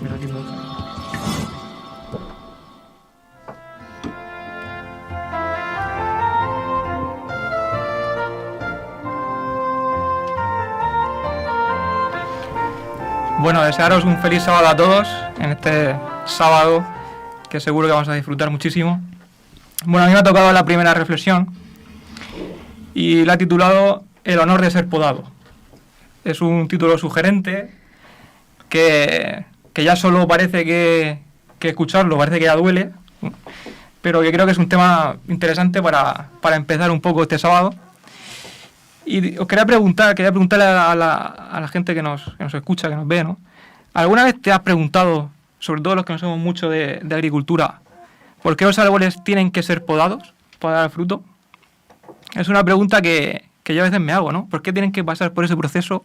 Mira, aquí no. Bueno, desearos un feliz sábado a todos en este sábado que seguro que vamos a disfrutar muchísimo. Bueno, a mí me ha tocado la primera reflexión y la he titulado El honor de ser podado. Es un título sugerente que ya solo parece que escucharlo parece que ya duele, pero que creo que es un tema interesante para empezar un poco este sábado. Y os quería preguntarle a la gente que nos escucha, que nos ve, ¿no? ¿Alguna vez te has preguntado, sobre todo los que no sabemos mucho de agricultura, por qué los árboles tienen que ser podados para dar fruto? Es una pregunta que yo a veces me hago, ¿no? ¿Por qué tienen que pasar por ese proceso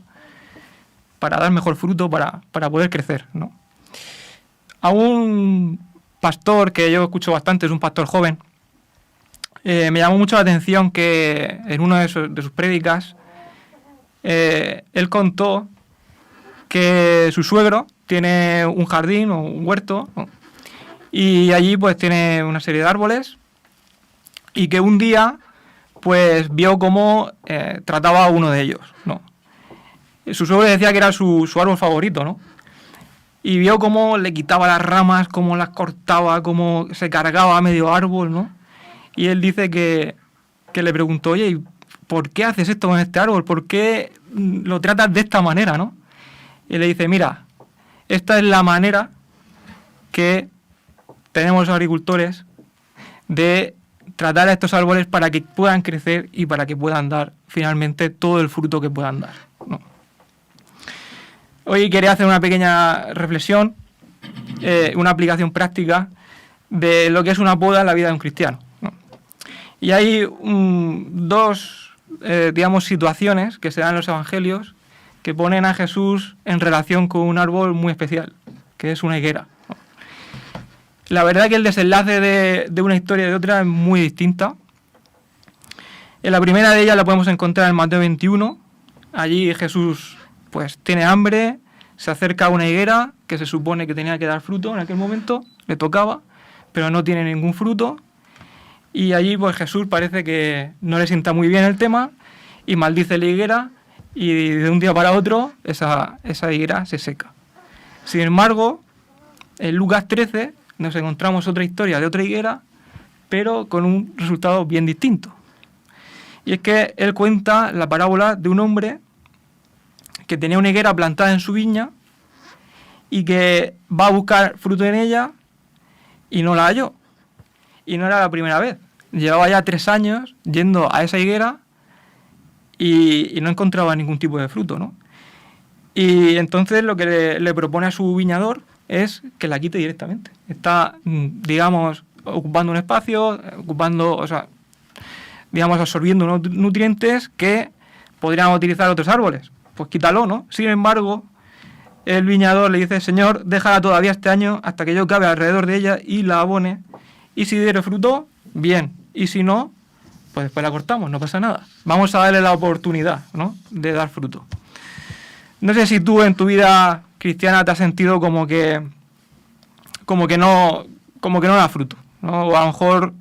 para dar mejor fruto, para poder crecer, ¿no? A un pastor que yo escucho bastante, es un pastor joven, me llamó mucho la atención que en una de sus prédicas él contó que su suegro tiene un jardín o un huerto, ¿no? Y allí pues tiene una serie de árboles y que un día pues vio cómo trataba a uno de ellos, ¿no? Su suegro decía que era su árbol favorito, ¿no? Y vio cómo le quitaba las ramas, cómo las cortaba, cómo se cargaba a medio árbol, ¿no? Y él dice que le preguntó, oye, ¿y por qué haces esto con este árbol? ¿Por qué lo tratas de esta manera, no? Y le dice, mira, esta es la manera que tenemos los agricultores de tratar a estos árboles para que puedan crecer y para que puedan dar finalmente todo el fruto que puedan dar, ¿no? Hoy quería hacer una pequeña reflexión, una aplicación práctica de lo que es una poda en la vida de un cristiano, ¿no? Y hay dos, situaciones que se dan en los evangelios que ponen a Jesús en relación con un árbol muy especial, que es una higuera, ¿no? La verdad que el desenlace de una historia y de otra es muy distinta. En la primera de ellas la podemos encontrar en Mateo 21. Allí Jesús pues tiene hambre, se acerca a una higuera que se supone que tenía que dar fruto en aquel momento, le tocaba, pero no tiene ningún fruto. Y allí pues Jesús parece que no le sienta muy bien el tema y maldice la higuera y de un día para otro esa higuera se seca. Sin embargo, en Lucas 13 nos encontramos otra historia de otra higuera, pero con un resultado bien distinto. Y es que él cuenta la parábola de un hombre que tenía una higuera plantada en su viña y que va a buscar fruto en ella y no la halló. Y no era la primera vez. Llevaba ya 3 años yendo a esa higuera y no encontraba ningún tipo de fruto, ¿no? Y entonces lo que le propone a su viñador es que la quite directamente. Está, digamos, ocupando un espacio, absorbiendo unos nutrientes que podrían utilizar otros árboles. Pues quítalo, ¿no? Sin embargo, el viñador le dice, Señor, déjala todavía este año hasta que yo cabe alrededor de ella y la abone. Y si diere fruto, bien. Y si no, pues después la cortamos, no pasa nada. Vamos a darle la oportunidad, ¿no?, de dar fruto. No sé si tú en tu vida cristiana te has sentido como que no da fruto, ¿no? O a lo mejor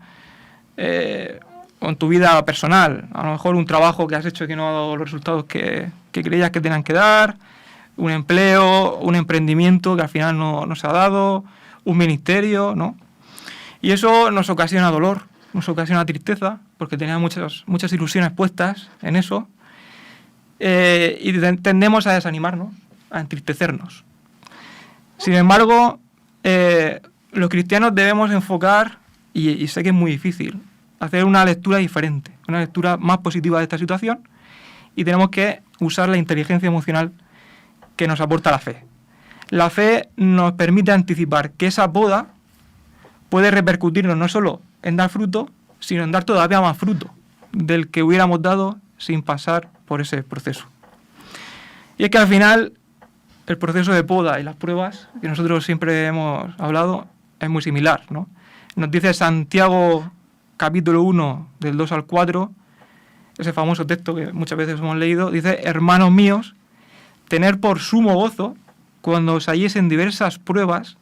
o en tu vida personal, a lo mejor un trabajo que has hecho que no ha dado los resultados que creías que tenían que dar, un empleo, un emprendimiento que al final no se ha dado, un ministerio, ¿no? Y eso nos ocasiona dolor, nos ocasiona tristeza, porque teníamos muchas ilusiones puestas en eso, y tendemos a desanimarnos, a entristecernos. Sin embargo, los cristianos debemos enfocar, y sé que es muy difícil, hacer una lectura diferente, una lectura más positiva de esta situación, y tenemos que usar la inteligencia emocional que nos aporta la fe. La fe nos permite anticipar que esa poda puede repercutirnos no solo en dar fruto, sino en dar todavía más fruto del que hubiéramos dado sin pasar por ese proceso. Y es que al final el proceso de poda y las pruebas, que nosotros siempre hemos hablado, es muy similar, ¿no? Nos dice Santiago capítulo 1 del 2 al 4, ese famoso texto que muchas veces hemos leído, dice, hermanos míos, tener por sumo gozo cuando os halléis en diversas pruebas,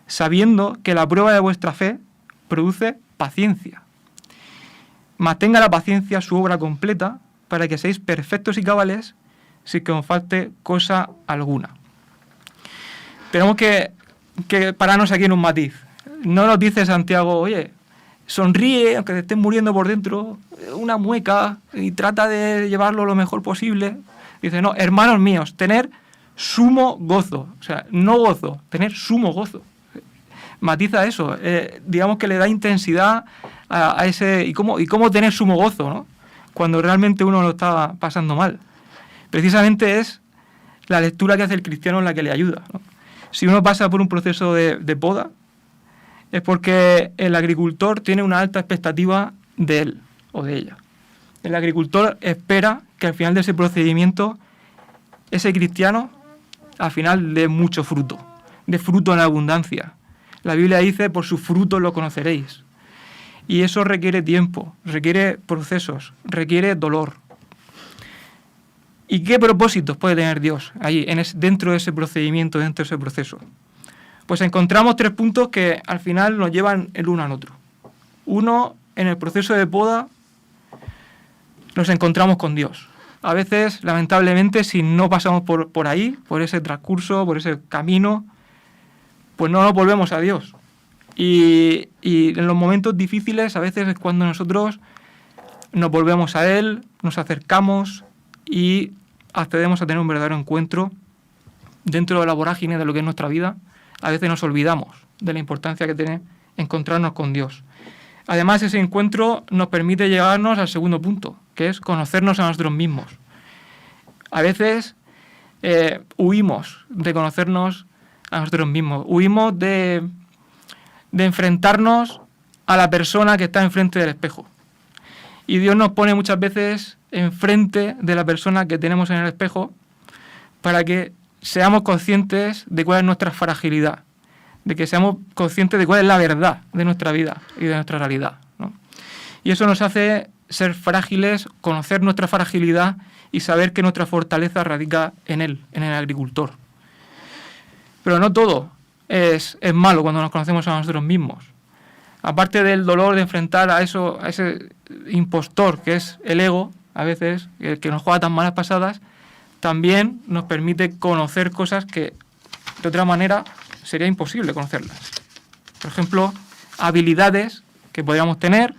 sabiendo que la prueba de vuestra fe produce paciencia. Mantenga la paciencia su obra completa, para que seáis perfectos y cabales, sin que os falte cosa alguna. Tenemos que pararnos aquí en un matiz. No nos dice Santiago, oye, sonríe, aunque te estés muriendo por dentro, una mueca, y trata de llevarlo lo mejor posible. Dice, no, hermanos míos, tener sumo gozo. O sea, no gozo, tener sumo gozo. Matiza eso, digamos que le da intensidad a ese... ¿Y cómo tener sumo gozo, no? Cuando realmente uno lo está pasando mal. Precisamente es la lectura que hace el cristiano la que le ayuda, ¿no? Si uno pasa por un proceso de poda, es porque el agricultor tiene una alta expectativa de él o de ella. El agricultor espera que al final de ese procedimiento, ese cristiano, al final dé mucho fruto, de fruto en abundancia. La Biblia dice, por sus frutos lo conoceréis. Y eso requiere tiempo, requiere procesos, requiere dolor. ¿Y qué propósitos puede tener Dios ahí, dentro de ese procedimiento, dentro de ese proceso? Pues encontramos 3 puntos que al final nos llevan el uno al otro. Uno, en el proceso de poda, nos encontramos con Dios. A veces, lamentablemente, si no pasamos por ahí, por ese transcurso, por ese camino, pues no nos volvemos a Dios. Y en los momentos difíciles, a veces es cuando nosotros nos volvemos a Él, nos acercamos y accedemos a tener un verdadero encuentro dentro de la vorágine de lo que es nuestra vida. A veces nos olvidamos de la importancia que tiene encontrarnos con Dios. Además, ese encuentro nos permite llegarnos al segundo punto, que es conocernos a nosotros mismos. A veces huimos de conocernos a nosotros mismos, huimos de enfrentarnos a la persona que está enfrente del espejo. Y Dios nos pone muchas veces enfrente de la persona que tenemos en el espejo para que seamos conscientes de cuál es nuestra fragilidad, de que seamos conscientes de cuál es la verdad de nuestra vida y de nuestra realidad, ¿no? Y eso nos hace ser frágiles, conocer nuestra fragilidad y saber que nuestra fortaleza radica en Él, en el agricultor. Pero no todo es malo cuando nos conocemos a nosotros mismos. Aparte del dolor de enfrentar a ese impostor que es el ego, a veces, el que nos juega tan malas pasadas, también nos permite conocer cosas que de otra manera sería imposible conocerlas. Por ejemplo, habilidades que podríamos tener,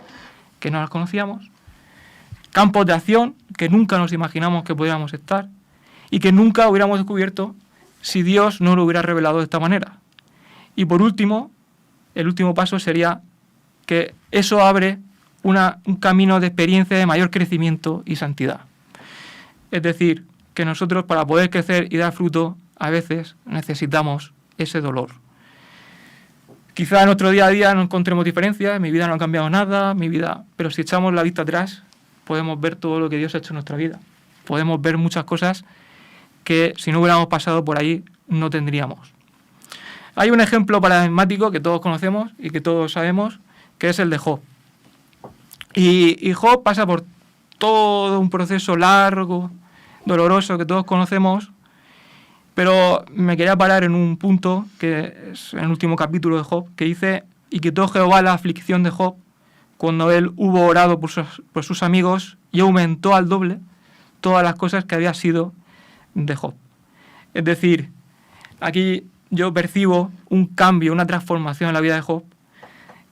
que no las conocíamos, campos de acción que nunca nos imaginamos que podríamos estar y que nunca hubiéramos descubierto si Dios no lo hubiera revelado de esta manera. Y por último, el último paso sería que eso abre un camino de experiencia de mayor crecimiento y santidad. Es decir, que nosotros para poder crecer y dar fruto, a veces necesitamos ese dolor. Quizá en nuestro día a día no encontremos diferencias, mi vida no ha cambiado nada, pero si echamos la vista atrás, podemos ver todo lo que Dios ha hecho en nuestra vida. Podemos ver muchas cosas que si no hubiéramos pasado por ahí no tendríamos. Hay un ejemplo paradigmático que todos conocemos y que todos sabemos, que es el de Job. Y Job pasa por todo un proceso largo, doloroso, que todos conocemos, pero me quería parar en un punto, que es en el último capítulo de Job, que dice, y quitó Jehová la aflicción de Job, cuando él hubo orado por sus amigos, y aumentó al doble todas las cosas que había sido de Job. Es decir, aquí yo percibo un cambio, una transformación en la vida de Job,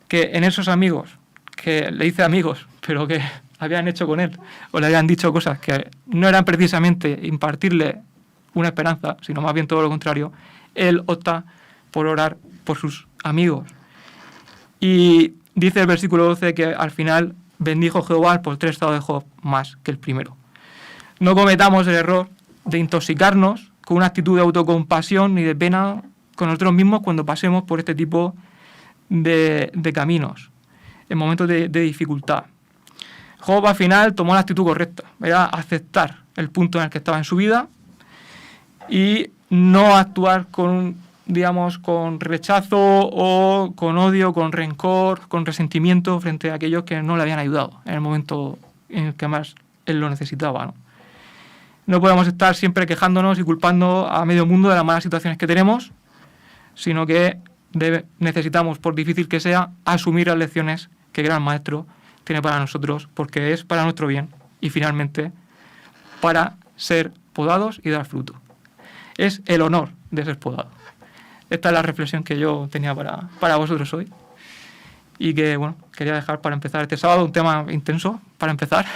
que en esos amigos, que le dice amigos, pero que habían hecho con él, o le habían dicho cosas que no eran precisamente impartirle una esperanza, sino más bien todo lo contrario, él opta por orar por sus amigos. Y dice el versículo 12 que al final bendijo Jehová al postrer estado de Job más que el primero. No cometamos el error de intoxicarnos con una actitud de autocompasión ni de pena con nosotros mismos cuando pasemos por este tipo de caminos, en momentos de dificultad. Job al final tomó la actitud correcta, era aceptar el punto en el que estaba en su vida y no actuar con rechazo o con odio, con rencor, con resentimiento frente a aquellos que no le habían ayudado en el momento en el que más él lo necesitaba, ¿no? no podemos estar siempre quejándonos y culpando a medio mundo de las malas situaciones que tenemos, sino que necesitamos, por difícil que sea, asumir las lecciones que el Gran Maestro tiene para nosotros, porque es para nuestro bien y finalmente para ser podados y dar fruto. Es el honor de ser podado. Esta es la reflexión que yo tenía para vosotros hoy y que, bueno, quería dejar para empezar este sábado, un tema intenso para empezar,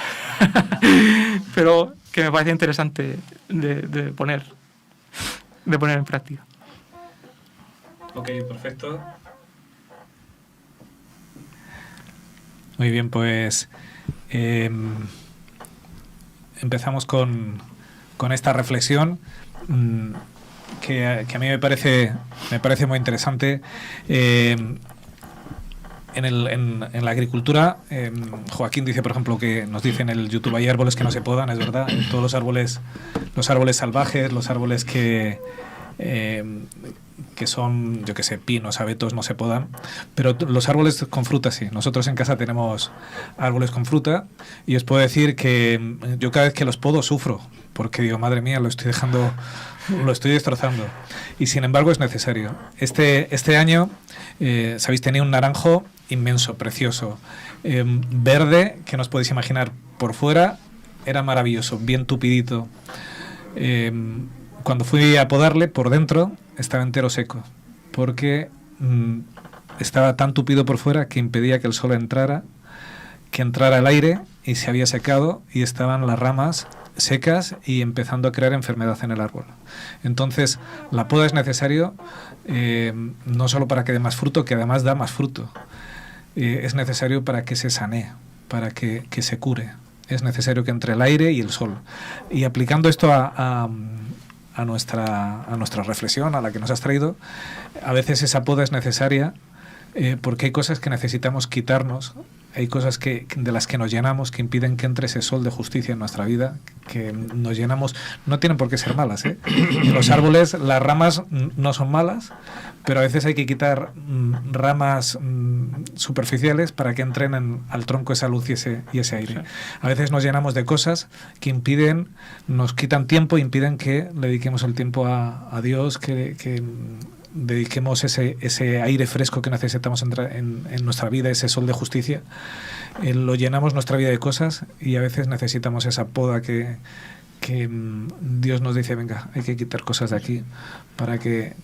pero que me parece interesante de poner en práctica. Ok, perfecto. Muy bien, pues empezamos con esta reflexión que a mí me parece muy interesante. En la agricultura, Joaquín dice, por ejemplo, que nos dice en el YouTube, hay árboles que no se podan, es verdad. Todos los árboles salvajes, los árboles que son, yo qué sé, pinos, abetos, no se podan, pero los árboles con fruta sí. Nosotros en casa tenemos árboles con fruta y os puedo decir que yo cada vez que los podo sufro, porque digo, madre mía, lo estoy destrozando. Y sin embargo es necesario. Este año, sabéis, tenía un naranjo inmenso, precioso, verde, que no os podéis imaginar. Por fuera era maravilloso, bien tupidito. Cuando fui a podarle, por dentro estaba entero seco, porque estaba tan tupido por fuera que impedía que el sol entrara, que entrara el aire, y se había secado y estaban las ramas secas y empezando a crear enfermedad en el árbol. Entonces, la poda es necesario no solo para que dé más fruto, que además da más fruto. Es necesario para que se sanee, para que se cure. Es necesario que entre el aire y el sol. Y aplicando esto a nuestra reflexión, a la que nos has traído, a veces esa poda es necesaria porque hay cosas que necesitamos quitarnos, hay cosas de las que nos llenamos, que impiden que entre ese sol de justicia en nuestra vida, que nos llenamos. No tienen por qué ser malas, ¿eh? En los árboles las ramas no son malas, pero a veces hay que quitar ramas superficiales para que entren al tronco esa luz y ese aire. A veces nos llenamos de cosas que nos quitan tiempo, impiden que le dediquemos el tiempo a Dios, que dediquemos ese aire fresco que necesitamos en nuestra vida, ese sol de justicia. Lo llenamos nuestra vida de cosas y a veces necesitamos esa poda que Dios nos dice, venga, hay que quitar cosas de aquí para que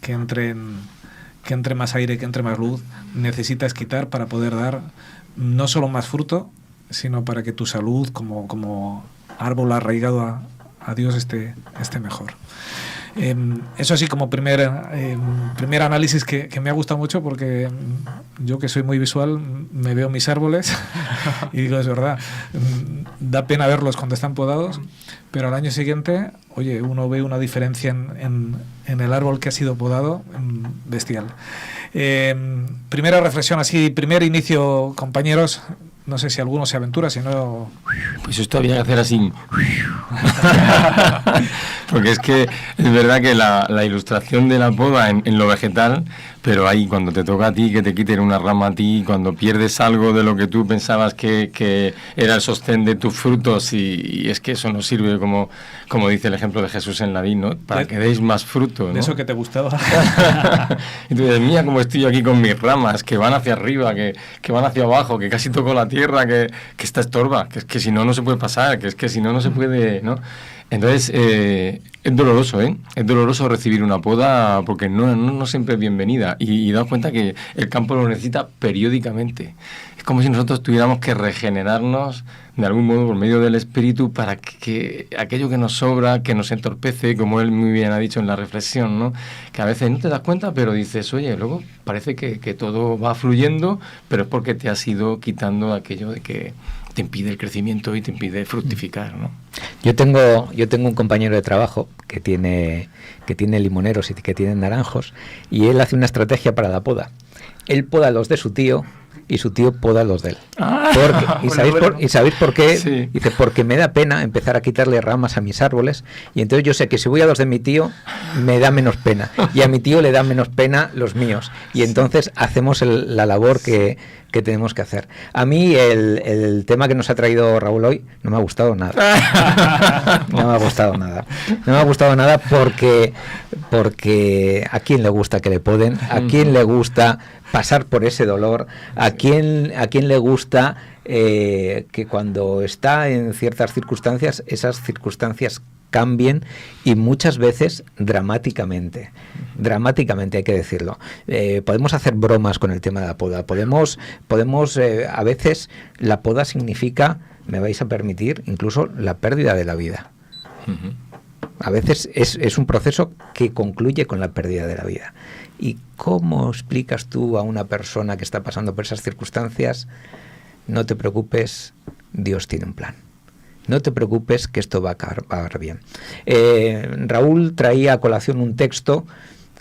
entre más aire, que entre más luz. Necesitas quitar para poder dar no solo más fruto, sino para que tu salud como árbol arraigado a Dios esté mejor. Eso así como primer análisis que me ha gustado mucho, porque yo, que soy muy visual, me veo mis árboles y digo, es verdad, da pena verlos cuando están podados, pero al año siguiente, oye, uno ve una diferencia en el árbol que ha sido podado bestial. Primera reflexión así, primer inicio, compañeros. No sé si alguno se aventura, si no... Pues esto había que hacer así. Porque es que es verdad que la ilustración de la poda en lo vegetal, pero ahí cuando te toca a ti, que te quiten una rama a ti, cuando pierdes algo de lo que tú pensabas que era el sostén de tus frutos, y es que eso no sirve, como dice el ejemplo de Jesús en la vid, ¿no? Para que deis más fruto, ¿no? De eso que te gustaba. Y tú dices, mira cómo estoy aquí con mis ramas, que van hacia arriba, que van hacia abajo, que casi toco la tierra, que está estorba, que es que si no se puede pasar, que es que si no se puede, ¿no? Entonces, es doloroso, ¿eh? Es doloroso recibir una poda porque no siempre es bienvenida. Y daos cuenta que el campo lo necesita periódicamente. Es como si nosotros tuviéramos que regenerarnos de algún modo por medio del espíritu para que aquello que nos sobra, que nos entorpece, como él muy bien ha dicho en la reflexión, ¿no? Que a veces no te das cuenta, pero dices, oye, luego parece que todo va fluyendo, pero es porque te has ido quitando aquello de que te impide el crecimiento y te impide fructificar, ¿no? Yo tengo un compañero de trabajo que tiene limoneros y que tiene naranjos, y él hace una estrategia para la poda. Él poda los de su tío y su tío poda los de él. ¿Y sabéis por qué? Sí. Dice, porque me da pena empezar a quitarle ramas a mis árboles, y entonces yo sé que si voy a los de mi tío me da menos pena, y a mi tío le da menos pena los míos, y entonces hacemos la labor que tenemos que hacer. A mí el tema que nos ha traído Raúl hoy no me ha gustado nada. No me ha gustado nada. No me ha gustado nada porque a quién le gusta que le poden, a quién le gusta pasar por ese dolor, a quién le gusta que cuando está en ciertas circunstancias, esas circunstancias cambien, y muchas veces dramáticamente, hay que decirlo. Podemos hacer bromas con el tema de la poda, podemos a veces la poda significa, me vais a permitir, incluso la pérdida de la vida. A veces es un proceso que concluye con la pérdida de la vida. ¿Y cómo explicas tú a una persona que está pasando por esas circunstancias? No te preocupes, Dios tiene un plan. No te preocupes, que esto va a acabar bien. Raúl traía a colación un texto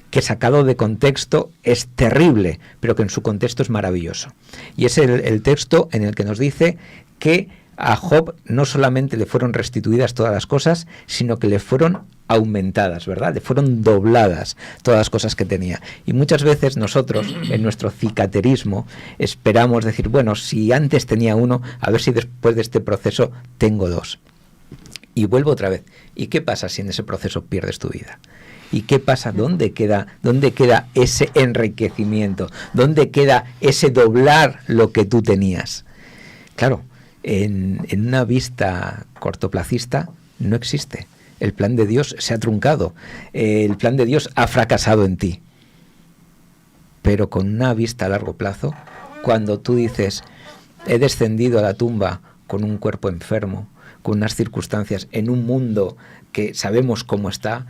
que, sacado de contexto, es terrible, pero que en su contexto es maravilloso. Y es el texto en el que nos dice que a Job no solamente le fueron restituidas todas las cosas, sino que le fueron aumentadas, ¿verdad? Le fueron dobladas todas las cosas que tenía. Y muchas veces nosotros, en nuestro cicaterismo, esperamos decir, bueno, si antes tenía uno, a ver si después de este proceso tengo dos. Y vuelvo otra vez. ¿Y qué pasa si en ese proceso pierdes tu vida? ¿Y qué pasa? ¿Dónde queda ese enriquecimiento? ¿Dónde queda ese doblar lo que tú tenías? Claro, en una vista cortoplacista no existe. El plan de Dios se ha truncado. El plan de Dios ha fracasado en ti. Pero con una vista a largo plazo, cuando tú dices, he descendido a la tumba con un cuerpo enfermo, con unas circunstancias, en un mundo que sabemos cómo está,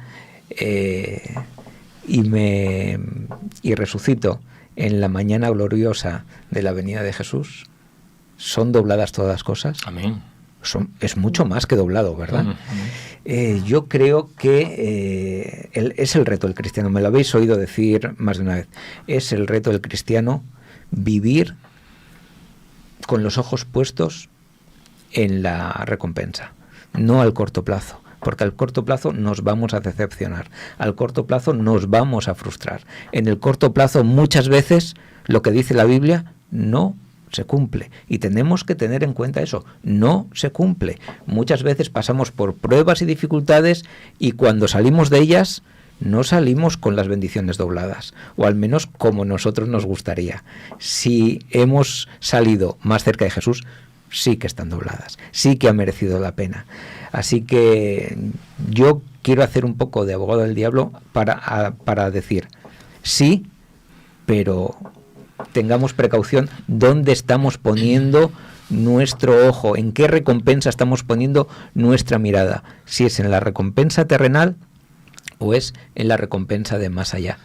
y resucito en la mañana gloriosa de la venida de Jesús, ¿son dobladas todas las cosas? Amén. Es mucho más que doblado, ¿verdad? Yo creo que es el reto del cristiano, me lo habéis oído decir más de una vez, es el reto del cristiano vivir con los ojos puestos en la recompensa, no al corto plazo, porque al corto plazo nos vamos a decepcionar, al corto plazo nos vamos a frustrar. En el corto plazo muchas veces lo que dice la Biblia no se cumple, y tenemos que tener en cuenta eso, no se cumple. Muchas veces pasamos por pruebas y dificultades, y cuando salimos de ellas no salimos con las bendiciones dobladas, o al menos como nosotros nos gustaría. Si hemos salido más cerca de Jesús, sí que están dobladas, sí que ha merecido la pena. Así que yo quiero hacer un poco de abogado del diablo para decir sí, pero tengamos precaución dónde estamos poniendo nuestro ojo, en qué recompensa estamos poniendo nuestra mirada, si es en la recompensa terrenal o es en la recompensa de más allá.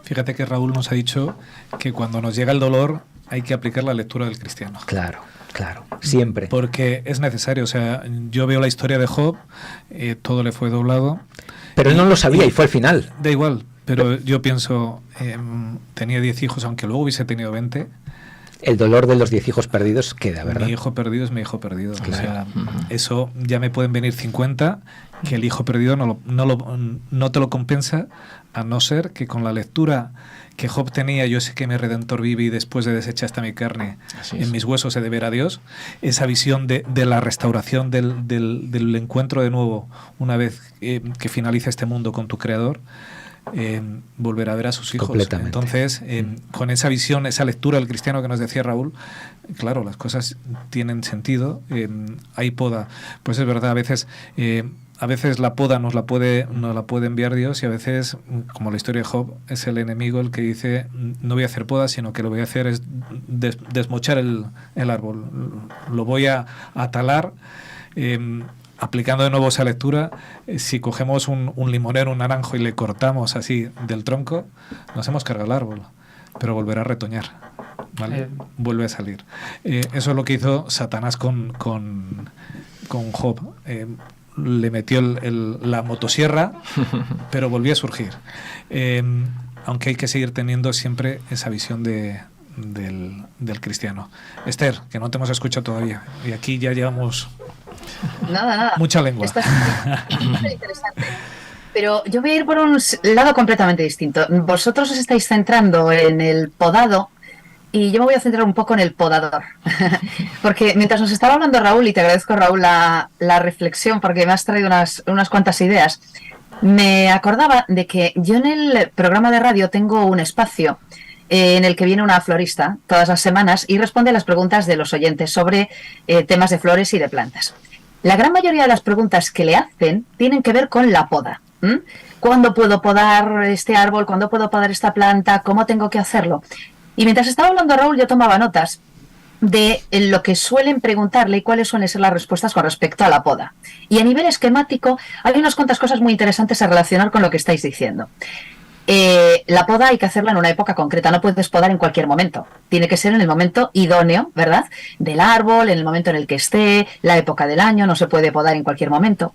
Fíjate que Raúl nos ha dicho que cuando nos llega el dolor hay que aplicar la lectura del cristiano. Claro, siempre. Porque es necesario, o sea, yo veo la historia de Job, todo le fue doblado. Pero él no lo sabía y fue al final. Da igual, pero yo pienso, tenía 10 hijos, aunque luego hubiese tenido 20. El dolor de los 10 hijos perdidos queda, ¿verdad? Mi hijo perdido es mi hijo perdido. Claro. O sea, Uh-huh. Eso ya me pueden venir 50, que el hijo perdido no te lo compensa, a no ser que con la lectura que Job tenía, yo sé que mi Redentor vive y después de deshecha esta mi carne, en mis huesos he de ver a Dios, esa visión de la restauración, del encuentro de nuevo, una vez que finaliza este mundo con tu Creador, volver a ver a sus hijos. Entonces, con esa visión, esa lectura del cristiano que nos decía Raúl, claro, las cosas tienen sentido. Hay poda, pues es verdad, a veces la poda nos la puede enviar Dios, y a veces, como la historia de Job, es el enemigo el que dice, no voy a hacer poda, sino que lo voy a hacer es desmochar el árbol, lo voy a talar. Aplicando de nuevo esa lectura, si cogemos un limonero, un naranjo, y le cortamos así del tronco, nos hemos cargado el árbol, pero volverá a retoñar, ¿vale? Vuelve a salir. Eso es lo que hizo Satanás con Job. Le metió la motosierra, pero volvió a surgir. aunque hay que seguir teniendo siempre esa visión del cristiano. Esther, que no te hemos escuchado todavía, y aquí ya llevamos Nada. mucha lengua. Esto es súper interesante. Pero yo voy a ir por un lado completamente distinto. Vosotros os estáis centrando en el podado y yo me voy a centrar un poco en el podador. Porque mientras nos estaba hablando Raúl, y te agradezco, Raúl, la reflexión, porque me has traído unas cuantas ideas, me acordaba de que yo en el programa de radio tengo un espacio en el que viene una florista todas las semanas y responde a las preguntas de los oyentes sobre temas de flores y de plantas. La gran mayoría de las preguntas que le hacen tienen que ver con la poda. ¿Cuándo puedo podar este árbol? ¿Cuándo puedo podar esta planta? ¿Cómo tengo que hacerlo? Y mientras estaba hablando Raúl, yo tomaba notas de lo que suelen preguntarle y cuáles suelen ser las respuestas con respecto a la poda. Y a nivel esquemático hay unas cuantas cosas muy interesantes a relacionar con lo que estáis diciendo. La poda hay que hacerla en una época concreta, no puedes podar en cualquier momento. Tiene que ser en el momento idóneo, ¿verdad? Del árbol, en el momento en el que esté, la época del año, no se puede podar en cualquier momento.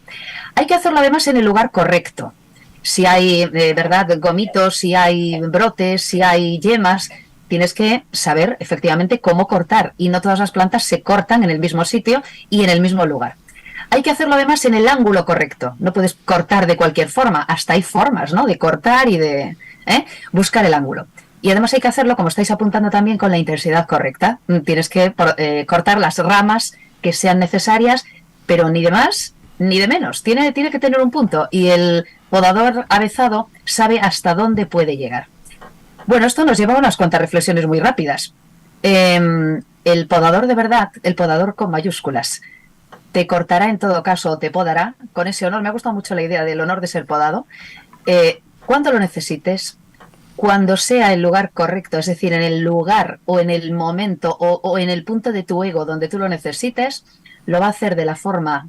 Hay que hacerlo además en el lugar correcto. Si hay, ¿verdad?, gomitos, si hay brotes, si hay yemas, tienes que saber efectivamente cómo cortar, y no todas las plantas se cortan en el mismo sitio y en el mismo lugar. Hay que hacerlo además en el ángulo correcto. No puedes cortar de cualquier forma. Hasta hay formas, ¿no?, de cortar y de buscar el ángulo. Y además hay que hacerlo, como estáis apuntando también, con la intensidad correcta. Tienes que cortar las ramas que sean necesarias, pero ni de más ni de menos. Tiene que tener un punto. Y el podador avezado sabe hasta dónde puede llegar. Bueno, esto nos lleva a unas cuantas reflexiones muy rápidas. El podador de verdad, el podador con mayúsculas, te cortará en todo caso, o te podará con ese honor. Me ha gustado mucho la idea del honor de ser podado. Cuando lo necesites, cuando sea el lugar correcto, es decir, en el lugar o en el momento o en el punto de tu ego donde tú lo necesites, lo va a hacer de la forma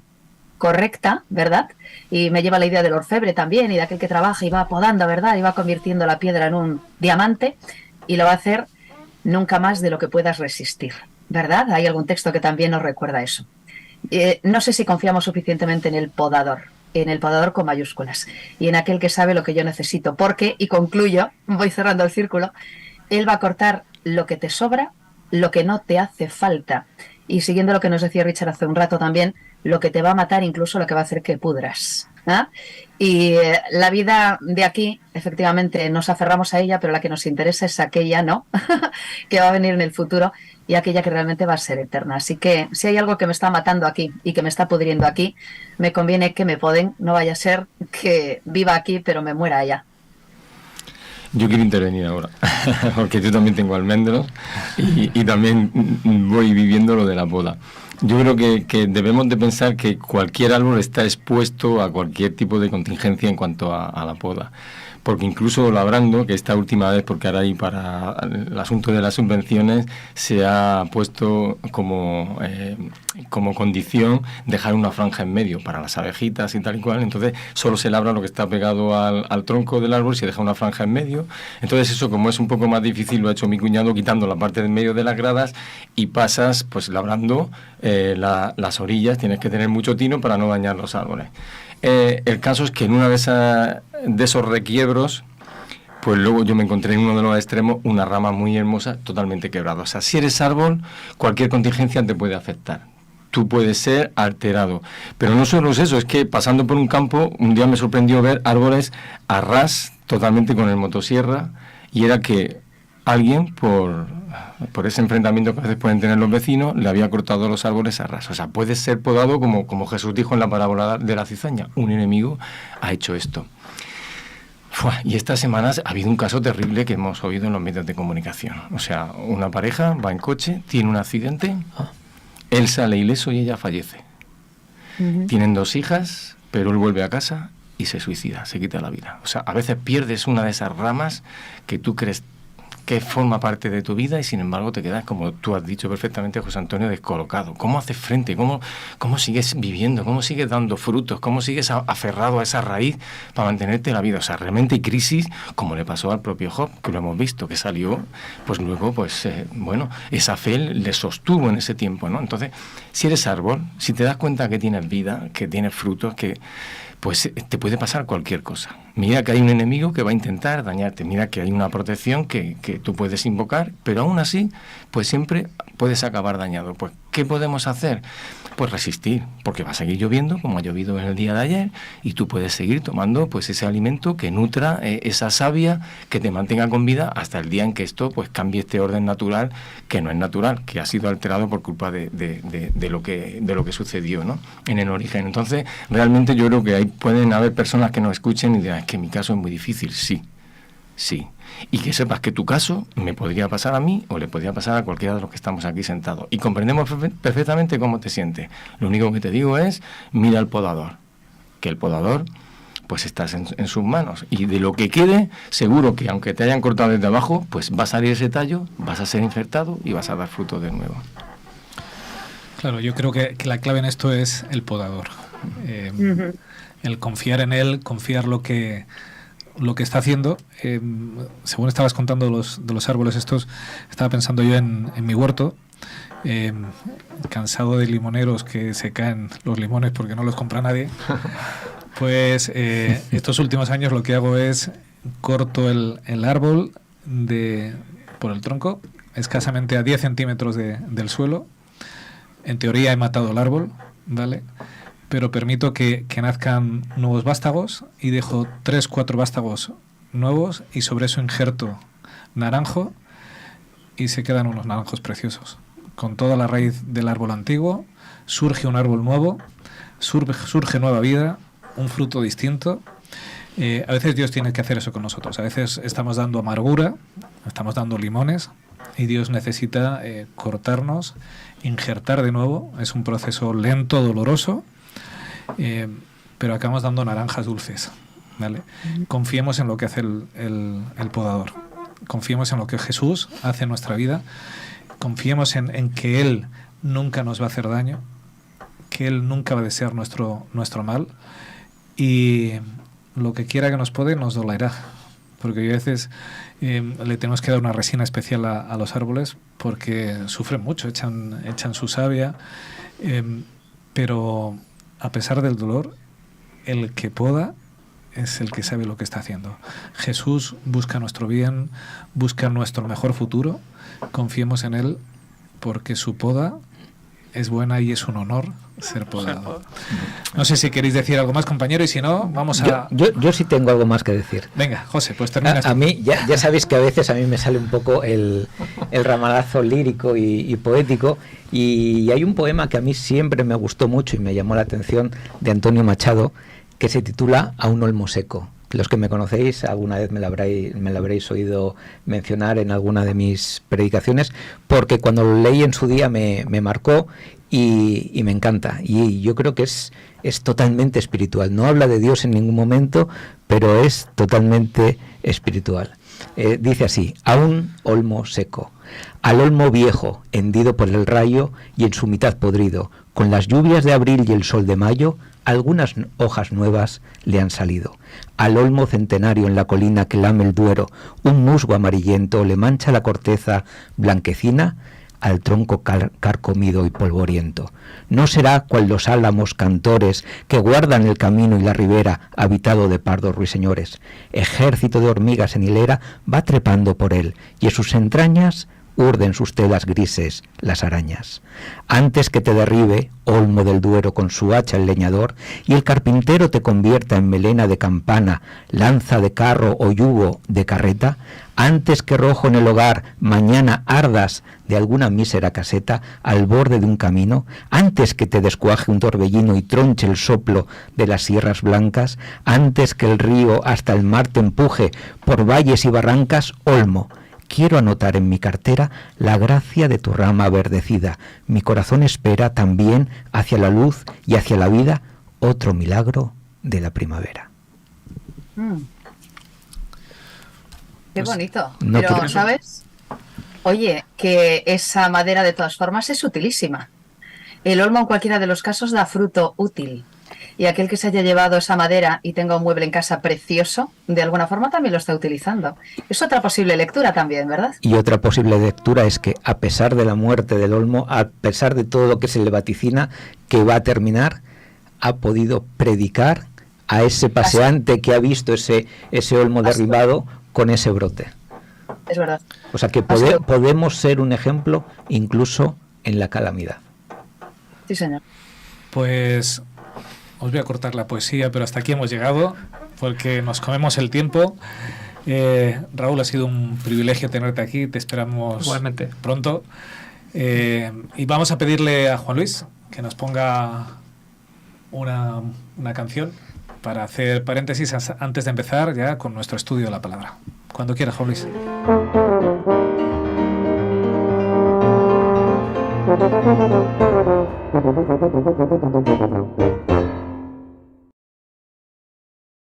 correcta, ¿verdad? Y me lleva la idea del orfebre también, y de aquel que trabaja y va podando, ¿verdad? Y va convirtiendo la piedra en un diamante, y lo va a hacer nunca más de lo que puedas resistir, ¿verdad? Hay algún texto que también nos recuerda eso. No sé si confiamos suficientemente en el podador con mayúsculas, y en aquel que sabe lo que yo necesito, porque, y concluyo, voy cerrando el círculo, él va a cortar lo que te sobra, lo que no te hace falta, y siguiendo lo que nos decía Richard hace un rato también, lo que te va a matar, incluso lo que va a hacer que pudras. Y la vida de aquí, efectivamente, nos aferramos a ella, pero la que nos interesa es aquella, ¿no? que va a venir en el futuro, y aquella que realmente va a ser eterna. Así que si hay algo que me está matando aquí y que me está pudriendo aquí, me conviene que me poden, no vaya a ser que viva aquí pero me muera allá. Yo quiero intervenir ahora, porque yo también tengo almendros y también voy viviendo lo de la poda. Yo creo que debemos de pensar que cualquier árbol está expuesto a cualquier tipo de contingencia en cuanto a la poda. Porque incluso labrando, que esta última vez, porque ahora ahí para el asunto de las subvenciones se ha puesto como condición dejar una franja en medio para las abejitas y tal y cual. Entonces solo se labra lo que está pegado al tronco del árbol y se deja una franja en medio. Entonces eso, como es un poco más difícil, lo ha hecho mi cuñado quitando la parte de en medio de las gradas, y pasas pues labrando las orillas. Tienes que tener mucho tino para no dañar los árboles. El caso es que en una de esos requiebros, pues luego yo me encontré en uno de los extremos una rama muy hermosa totalmente quebrada. O sea, si eres árbol, cualquier contingencia te puede afectar. Tú puedes ser alterado. Pero no solo es eso, es que pasando por un campo, un día me sorprendió ver árboles a ras, totalmente con el motosierra, y era que alguien, por ese enfrentamiento que a veces pueden tener los vecinos, le había cortado los árboles a ras. O sea, puede ser podado como Jesús dijo en la parábola de la cizaña. Un enemigo ha hecho esto. Y estas semanas ha habido un caso terrible que hemos oído en los medios de comunicación. O sea, una pareja va en coche, tiene un accidente, él sale ileso y ella fallece. Tienen 2 hijas, pero él vuelve a casa y se suicida, se quita la vida. O sea, a veces pierdes una de esas ramas que tú crees que forma parte de tu vida, y sin embargo te quedas, como tú has dicho perfectamente, José Antonio, descolocado. ¿Cómo haces frente? ¿Cómo sigues viviendo? ¿Cómo sigues dando frutos? ¿Cómo sigues aferrado a esa raíz para mantenerte la vida? O sea, realmente hay crisis, como le pasó al propio Job, que lo hemos visto, que salió, pues luego, esa fe le sostuvo en ese tiempo, ¿no? Entonces, si eres árbol, si te das cuenta que tienes vida, que tienes frutos, pues te puede pasar cualquier cosa. Mira que hay un enemigo que va a intentar dañarte, mira que hay una protección que tú puedes invocar, pero aún así, pues siempre puedes acabar dañado. Pues, ¿qué podemos hacer? Pues resistir, porque va a seguir lloviendo, como ha llovido en el día de ayer, y tú puedes seguir tomando pues ese alimento que nutra esa savia, que te mantenga con vida hasta el día en que esto pues cambie este orden natural, que no es natural, que ha sido alterado por culpa de lo que sucedió, ¿no?, en el origen. Entonces, realmente yo creo que pueden haber personas que nos escuchen y digan, es que mi caso es muy difícil. Sí. Y que sepas que tu caso me podría pasar a mí o le podría pasar a cualquiera de los que estamos aquí sentados. Y comprendemos perfectamente cómo te sientes. Lo único que te digo es, mira al podador. Que el podador, pues estás en sus manos. Y de lo que quede, seguro que aunque te hayan cortado desde abajo, pues va a salir ese tallo, vas a ser injertado y vas a dar fruto de nuevo. Claro, yo creo que la clave en esto es el podador. El confiar en él, confiar lo que está haciendo. Según estabas contando de los árboles estos, estaba pensando yo en mi huerto, cansado de limoneros que se caen los limones porque no los compra nadie. Pues estos últimos años lo que hago es corto el árbol por el tronco, escasamente a 10 centímetros del suelo. En teoría he matado el árbol, ¿vale?, pero permito que nazcan nuevos vástagos y dejo 3-4 vástagos nuevos y sobre eso injerto naranjo y se quedan unos naranjos preciosos. Con toda la raíz del árbol antiguo surge un árbol nuevo, surge nueva vida, un fruto distinto. A veces Dios tiene que hacer eso con nosotros. A veces estamos dando amargura, estamos dando limones y Dios necesita cortarnos, injertar de nuevo. Es un proceso lento, doloroso, pero acabamos dando naranjas dulces, ¿vale? Confiemos en lo que hace el podador, confiemos en lo que Jesús hace en nuestra vida, confiemos en que Él nunca nos va a hacer daño, que Él nunca va a desear nuestro mal, y lo que quiera que nos puede nos dolerá, porque a veces le tenemos que dar una resina especial a los árboles porque sufren mucho, echan su savia, pero a pesar del dolor, el que poda es el que sabe lo que está haciendo. Jesús busca nuestro bien, busca nuestro mejor futuro. Confiemos en Él porque su poda es buena y es un honor ser podado. No sé si queréis decir algo más, compañero, y si no, vamos a... Yo sí tengo algo más que decir. Venga, José, pues termina. A mí, ya sabéis que a veces a mí me sale un poco el ramalazo lírico y poético, y hay un poema que a mí siempre me gustó mucho y me llamó la atención, de Antonio Machado, que se titula A un olmo seco. Los que me conocéis alguna vez me lo habréis oído mencionar en alguna de mis predicaciones, porque cuando lo leí en su día me marcó y me encanta. Y yo creo que es totalmente espiritual. No habla de Dios en ningún momento, pero es totalmente espiritual. Dice así: a un olmo seco, al olmo viejo, hendido por el rayo y en su mitad podrido, con las lluvias de abril y el sol de mayo, algunas hojas nuevas le han salido. Al olmo centenario en la colina que lame el Duero, un musgo amarillento le mancha la corteza blanquecina al tronco carcomido y polvoriento. No será cual los álamos cantores que guardan el camino y la ribera, habitado de pardos ruiseñores. Ejército de hormigas en hilera va trepando por él, y en sus entrañas urden sus telas grises las arañas. Antes que te derribe, olmo del Duero, con su hacha el leñador, y el carpintero te convierta en melena de campana, lanza de carro o yugo de carreta, antes que rojo en el hogar mañana ardas de alguna mísera caseta al borde de un camino, antes que te descuaje un torbellino y tronche el soplo de las sierras blancas, antes que el río hasta el mar te empuje por valles y barrancas, olmo, quiero anotar en mi cartera la gracia de tu rama verdecida. Mi corazón espera también hacia la luz y hacia la vida otro milagro de la primavera. Qué bonito. No, pero, ¿sabes? Oye, que esa madera de todas formas es utilísima. El olmo en cualquiera de los casos da fruto útil. Y aquel que se haya llevado esa madera y tenga un mueble en casa precioso, de alguna forma también lo está utilizando. Es otra posible lectura también, ¿verdad? Y otra posible lectura es que, a pesar de la muerte del olmo, a pesar de todo lo que se le vaticina, que va a terminar, ha podido predicar a ese paseante que ha visto ese olmo derribado con ese brote. Es verdad. O sea que podemos ser un ejemplo incluso en la calamidad. Sí, señor. Pues os voy a cortar la poesía, pero hasta aquí hemos llegado porque nos comemos el tiempo. Raúl, ha sido un privilegio tenerte aquí, te esperamos Igualmente. pronto. Y vamos a pedirle a Juan Luis que nos ponga una canción para hacer paréntesis antes de empezar ya con nuestro estudio de la palabra. Cuando quieras, Juan Luis.